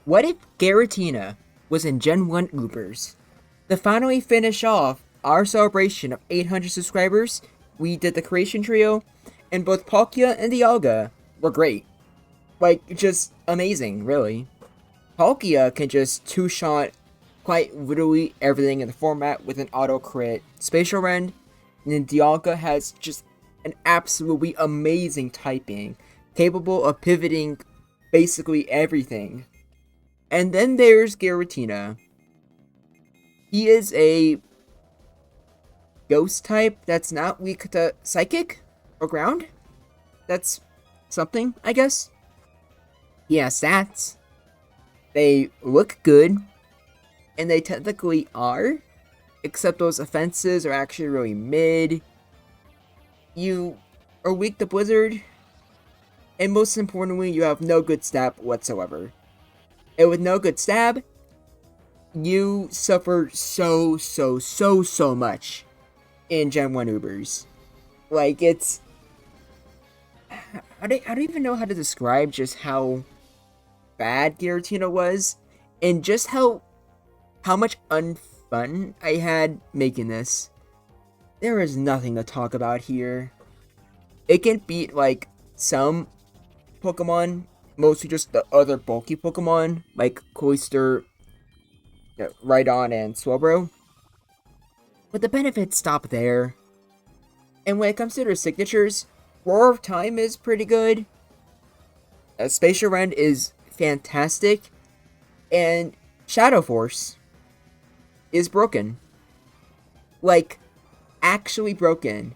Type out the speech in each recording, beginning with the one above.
What if GIRATINA was in Gen 1 Ubers? To finally finish off our celebration of 800 subscribers, we did the creation trio, and both Palkia and Dialga were great. Like, just amazing, really. Palkia can just two-shot quite literally everything in the format with an auto-crit spatial rend, and then Dialga has just an absolutely amazing typing, capable of pivoting basically everything. And then there's Giratina. He is a ghost type that's not weak to psychic or ground. That's something, I guess. He has stats. They look good, and they technically are, except those offenses are actually really mid. You are weak to Blizzard, and most importantly, you have no good stab whatsoever. And with no good stab, you suffer so much in Gen 1 Ubers. Like, it's... I don't even know how to describe just how bad Giratina was, and just how much unfun I had making this. There is nothing to talk about here. It can beat, like, some Pokemon, mostly just the other bulky Pokemon, like Cloyster, Rhydon, and Swabro. But the benefits stop there. And when it comes to their signatures, Roar of Time is pretty good. Spatial Rend is fantastic. And Shadow Force is broken. Like, actually broken.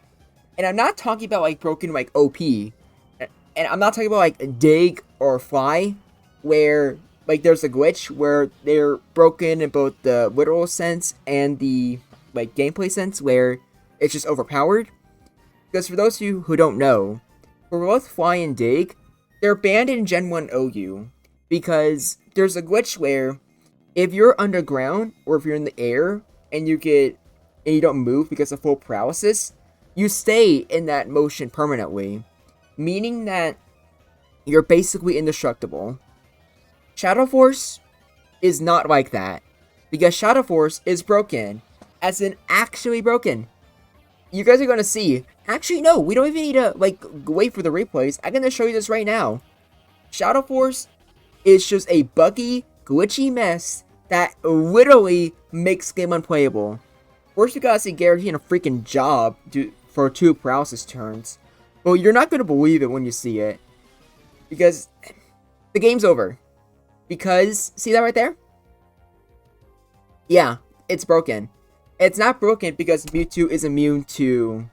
And I'm not talking about, like, broken, like, OP. And I'm not talking about, like, Dig or Fly, where, like, there's a glitch where they're broken in both the literal sense and the, like, gameplay sense, where it's just overpowered. Because for those of you who don't know, for both Fly and Dig, they're banned in Gen 1 OU. Because there's a glitch where if you're underground, or if you're in the air, and you don't move because of full paralysis, you stay in that motion permanently. Meaning that you're basically indestructible. Shadow Force is not like that. Because Shadow Force is broken. As in, actually broken. You guys are going to see. Actually, no, we don't even need to, like, wait for the replays. I'm going to show you this right now. Shadow Force is just a buggy, glitchy mess that literally makes the game unplayable. First, you gotta see Giratina freaking job for 2 paralysis turns. Well, you're not going to believe it when you see it. Because the game's over. Because, see that right there? Yeah, it's broken. It's not broken because Mewtwo is immune to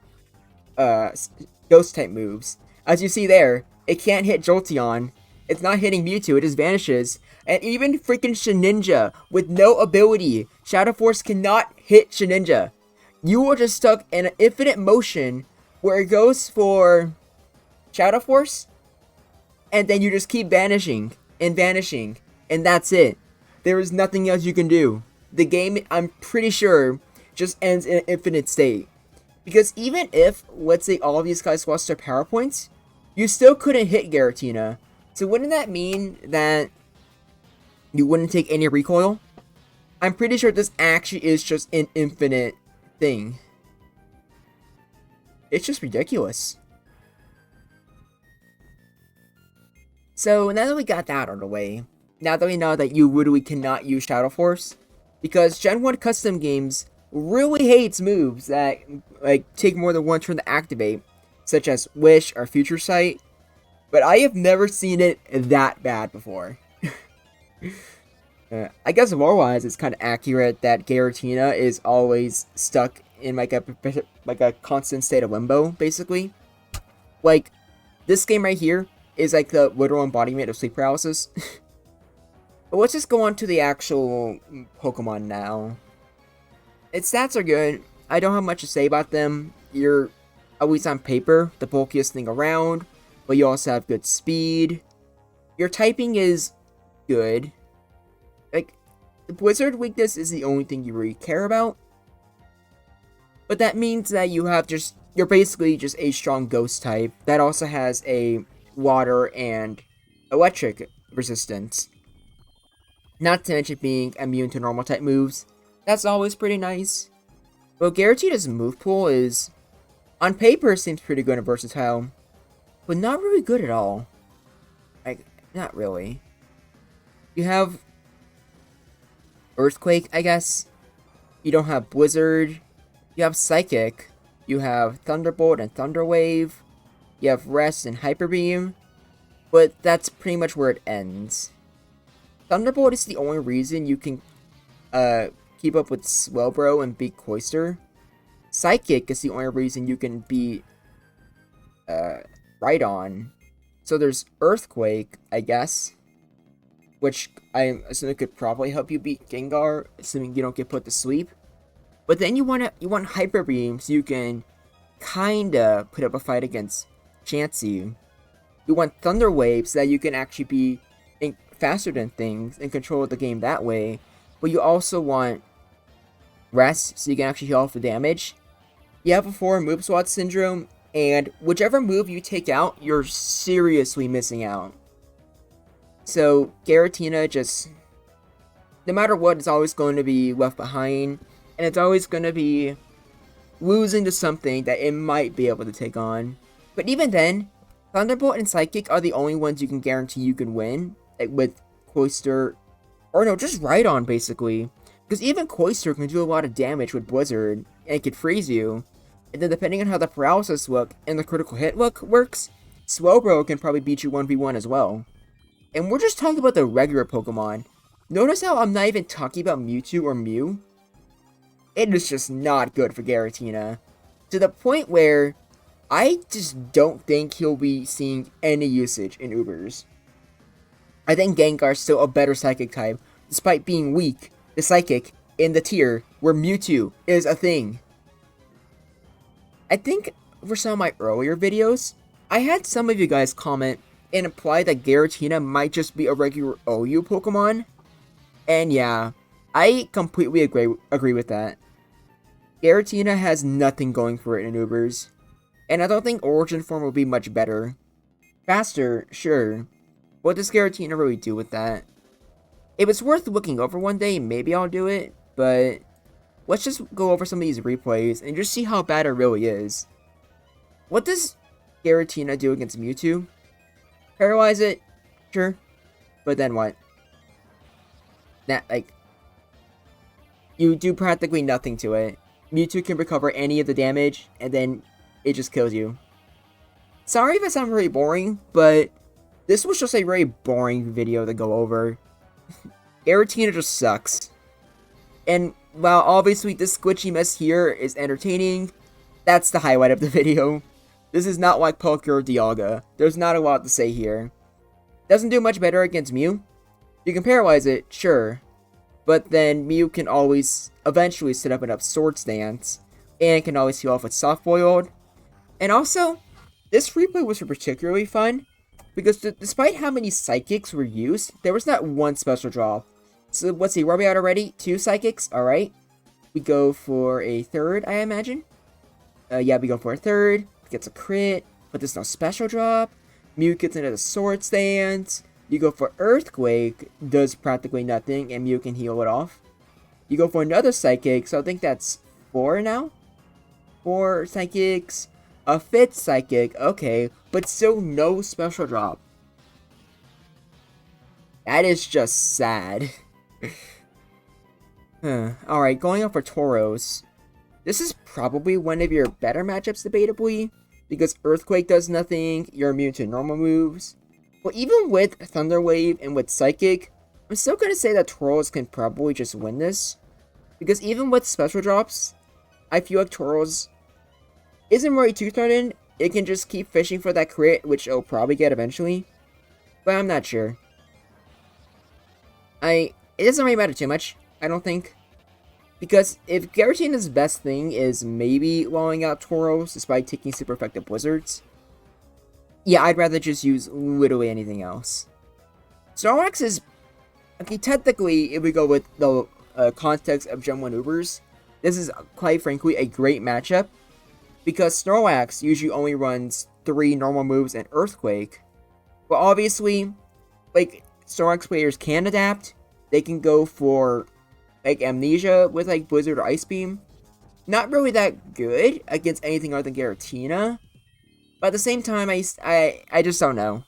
ghost type moves. As you see there, it can't hit Jolteon. It's not hitting Mewtwo, it just vanishes. And even freaking Shedinja with no ability, Shadow Force cannot hit Shedinja. You are just stuck in an infinite motion where it goes for Shadow Force, and then you just keep vanishing, and that's it. There is nothing else you can do. The game, I'm pretty sure, just ends in an infinite state. Because even if, let's say, all of these guys lost their power points, you still couldn't hit Giratina. So wouldn't that mean that you wouldn't take any recoil? I'm pretty sure this actually is just an infinite thing. It's just ridiculous. So now that we got that out of the way, now that we know that you literally cannot use Shadow Force, because Gen 1 custom games really hates moves that like take more than one turn to activate, such as Wish or Future Sight, but I have never seen it that bad before. I guess lore-wise, it's kind of accurate that Giratina is always stuck in like a constant state of limbo, basically. Like, this game right here is like the literal embodiment of sleep paralysis. But let's just go on to the actual Pokemon now. Its stats are good. I don't have much to say about them. You're, at least on paper, the bulkiest thing around, but you also have good speed. Your typing is good. Like, the Blizzard weakness is the only thing you really care about. But that means that you're basically just a strong ghost type that also has a water and electric resistance. Not to mention being immune to normal type moves. That's always pretty nice. But Giratina's move pool is, on paper, seems pretty good and versatile, but not really good at all. Like, not really. You have Earthquake, I guess. You don't have Blizzard. You have Psychic. You have Thunderbolt and Thunderwave. You have Rest and Hyper Beam. But that's pretty much where it ends. Thunderbolt is the only reason you can keep up with Swellbro and beat Cloyster. Psychic is the only reason you can beat Rhydon. So there's Earthquake, I guess, which I assume could probably help you beat Gengar, assuming you don't get put to sleep. But then you want Hyper Beam so you can kinda put up a fight against Chansey. You want Thunder Wave so that you can actually be faster than things and control the game that way. But you also want Rest so you can actually heal off the damage. You have a 4 move swat syndrome, and whichever move you take out, you're seriously missing out. So Giratina just, no matter what, it's always going to be left behind, and it's always going to be losing to something that it might be able to take on. But even then, Thunderbolt and Psychic are the only ones you can guarantee you can win, like with Cloyster, or no, just Rhydon basically. Because even Cloyster can do a lot of damage with Blizzard, and it can freeze you. And then depending on how the paralysis look and the critical hit look works, Swellbro can probably beat you 1v1 as well. And we're just talking about the regular Pokemon. Notice how I'm not even talking about Mewtwo or Mew? It is just not good for Giratina. To the point where I just don't think he'll be seeing any usage in Ubers. I think Gengar's still a better Psychic type, despite being weak, the Psychic, in the tier where Mewtwo is a thing. I think for some of my earlier videos, I had some of you guys comment and imply that Giratina might just be a regular OU Pokemon. And yeah, I completely agree with that. Giratina has nothing going for it in Ubers, and I don't think Origin Form will be much better. Faster, sure. What does Giratina really do with that? If it's worth looking over one day, maybe I'll do it, but let's just go over some of these replays and just see how bad it really is. What does Giratina do against Mewtwo? Paralyze it? Sure. But then what? That, like, you do practically nothing to it. Mewtwo can recover any of the damage, and then it just kills you. Sorry if I sound really boring, but this was just a very boring video to go over. Giratina just sucks. And while obviously this glitchy mess here is entertaining, that's the highlight of the video. This is not like Palkia or Dialga. There's not a lot to say here. Doesn't do much better against Mew. You can paralyze it, sure. But then Mew can always eventually set up enough Sword Stance, and can always heal off with Soft Boiled. And also, this replay was particularly fun, because despite how many Psychics were used, there was not one special drop. So let's see, where are we at already? 2 Psychics, alright. We go for a third, I imagine. Yeah, we go for a third. Gets a crit, but there's no special drop. Mew gets into the Sword Stance. You go for Earthquake, does practically nothing, and Mew can heal it off. You go for another Psychic, so I think that's 4 now? 4 Psychics. A 5th Psychic, okay, but still no special drop. That is just sad. Alright, going up for Tauros. This is probably one of your better matchups, debatably, because Earthquake does nothing, you're immune to normal moves. But even with Thunder Wave and with Psychic, I'm still going to say that Tauros can probably just win this. Because even with special drops, I feel like Tauros isn't really too threatened. It can just keep fishing for that crit, which it'll probably get eventually. But I'm not sure. It doesn't really matter too much, I don't think. Because if Giratina's best thing is maybe lulling out Tauros despite taking super effective Blizzards, yeah, I'd rather just use literally anything else. Snorlax is, okay, technically, if we go with the context of Gen 1 Ubers, this is quite frankly a great matchup, because Snorlax usually only runs 3 normal moves and Earthquake. But obviously, like, Snorlax players can adapt, they can go for like Amnesia with like Blizzard or Ice Beam. Not really that good against anything other than Giratina. But at the same time, I just don't know.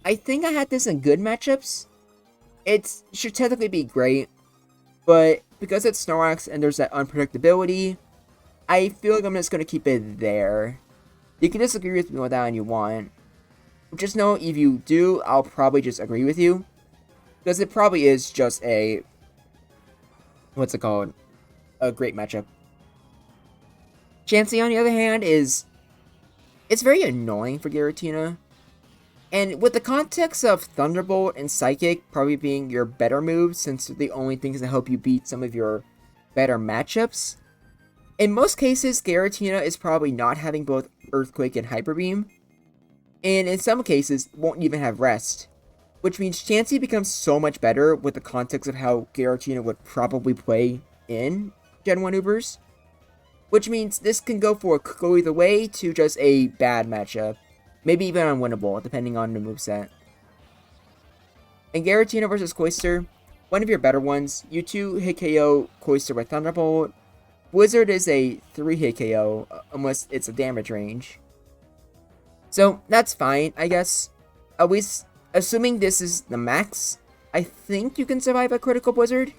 I think I had this in good matchups. It should technically be great. But because it's Snorlax and there's that unpredictability, I feel like I'm just going to keep it there. You can disagree with me on that and you want. Just know if you do, I'll probably just agree with you. Because it probably is just a... what's it called? A great matchup. Chansey, on the other hand, is... it's very annoying for Giratina. And with the context of Thunderbolt and Psychic probably being your better moves, since they're the only things that help you beat some of your better matchups, in most cases, Giratina is probably not having both Earthquake and Hyper Beam. And in some cases, won't even have Rest. Which means Chansey becomes so much better with the context of how Giratina would probably play in Gen 1 Ubers. Which means this can go either way to just a bad matchup. Maybe even unwinnable, depending on the moveset. In Giratina versus Cloyster, one of your better ones, you 2 hit KO Cloyster with Thunderbolt. Blizzard is a 3 hit KO, unless it's a damage range. So, that's fine, I guess. At least, assuming this is the max, I think you can survive a critical Blizzard.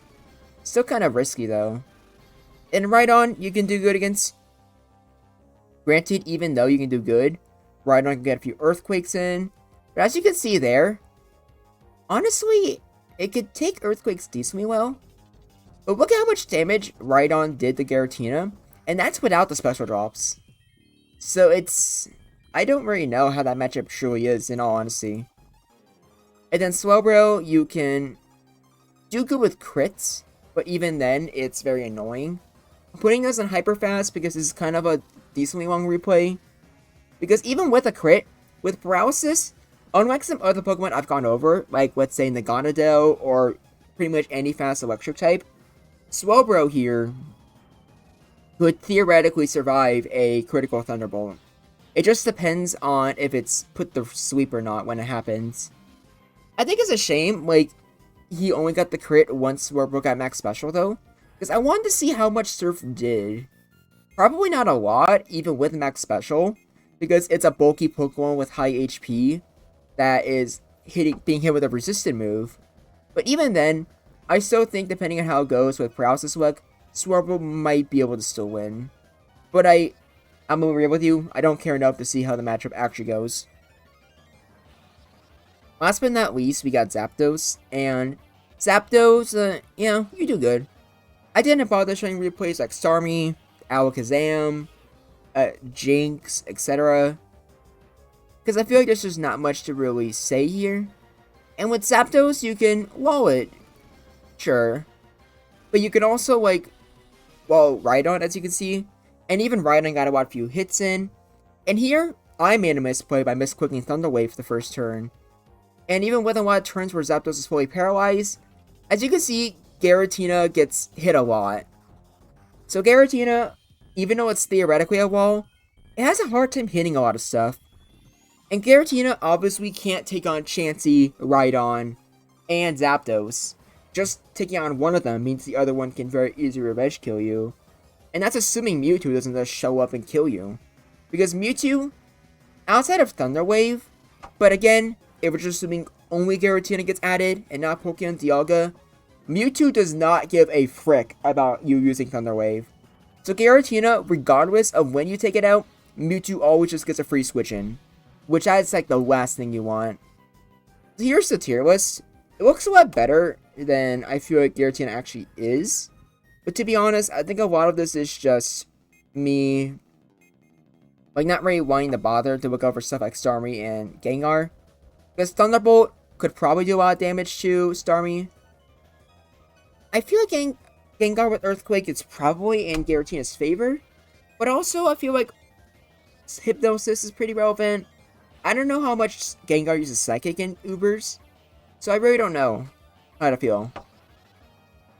Still kind of risky, though. And Rhydon, you can do good against. Granted, even though you can do good, Rhydon can get a few Earthquakes in. But as you can see there, honestly, it could take Earthquakes decently well. But look at how much damage Rhydon did to Giratina, and that's without the special drops. So it's... I don't really know how that matchup truly is, in all honesty. And then Slowbro, you can do good with crits, but even then, it's very annoying. I'm putting this on hyper fast because this is kind of a decently long replay. Because even with a crit, with Paralysis, unlike some other Pokemon I've gone over, like let's say Naganadel or pretty much any fast electric type, Slowbro here could theoretically survive a critical Thunderbolt. It just depends on if it's put to sleep or not when it happens. I think it's a shame, like, he only got the crit once Slowbro got max special though. Because I wanted to see how much Surf did. Probably not a lot, even with max special. Because it's a bulky Pokemon with high HP that is being hit with a resistant move. But even then, I still think depending on how it goes with Paralysis luck, Slowbro might be able to still win. But I'm gonna be real with you, I don't care enough to see how the matchup actually goes. Last but not least, we got Zapdos, and Zapdos, you do good. I didn't bother showing replays like Starmie, Alakazam, Jinx, etc. Because I feel like there's just not much to really say here. And with Zapdos, you can wall it. Sure. But you can also, like, Rhydon, as you can see. And even Rhydon got a few hits in. And here, I made a misplay by misclicking Thunder Wave the first turn. And even with a lot of turns where Zapdos is fully paralyzed, as you can see, Giratina gets hit a lot. So Giratina, even though it's theoretically a wall, it has a hard time hitting a lot of stuff. And Giratina obviously can't take on Chansey, Rhydon, and Zapdos. Just taking on one of them means the other one can very easily revenge kill you. And that's assuming Mewtwo doesn't just show up and kill you. Because Mewtwo, outside of Thunder Wave, but again, if we're just assuming only Giratina gets added and not Pokemon Dialga, Mewtwo does not give a frick about you using Thunder Wave. So Giratina, regardless of when you take it out, Mewtwo always just gets a free switch in. Which is like the last thing you want. So here's the tier list. It looks a lot better than I feel like Giratina actually is. But to be honest, I think a lot of this is just me, like, not really wanting to bother to look over stuff like Starmie and Gengar. Because Thunderbolt could probably do a lot of damage to Starmie. I feel like Gengar with Earthquake is probably in Giratina's favor. But also, I feel like Hypnosis is pretty relevant. I don't know how much Gengar uses Psychic in Ubers. So I really don't know how to feel.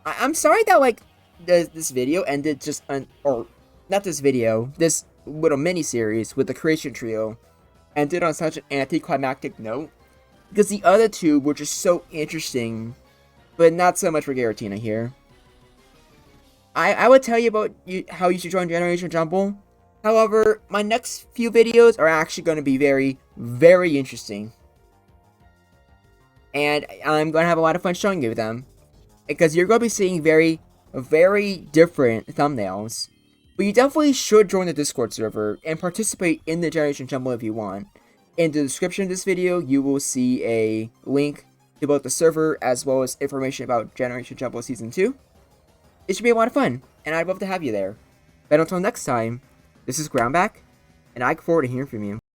I'm sorry that, like, this video ended just or not this video, this little mini-series with the Creation Trio ended on such an anticlimactic note. Because the other two were just so interesting but not so much for Giratina here. I would tell you about how you should join Generation Jumble. However, my next few videos are actually going to be very, very interesting. And I'm going to have a lot of fun showing you them. Because you're going to be seeing very, very different thumbnails. But you definitely should join the Discord server and participate in the Generation Jumble if you want. In the description of this video, you will see a link to both the server as well as information about Generation Jumble Season 2. It should be a lot of fun, and I'd love to have you there. But until next time, this is Groundback, and I look forward to hearing from you.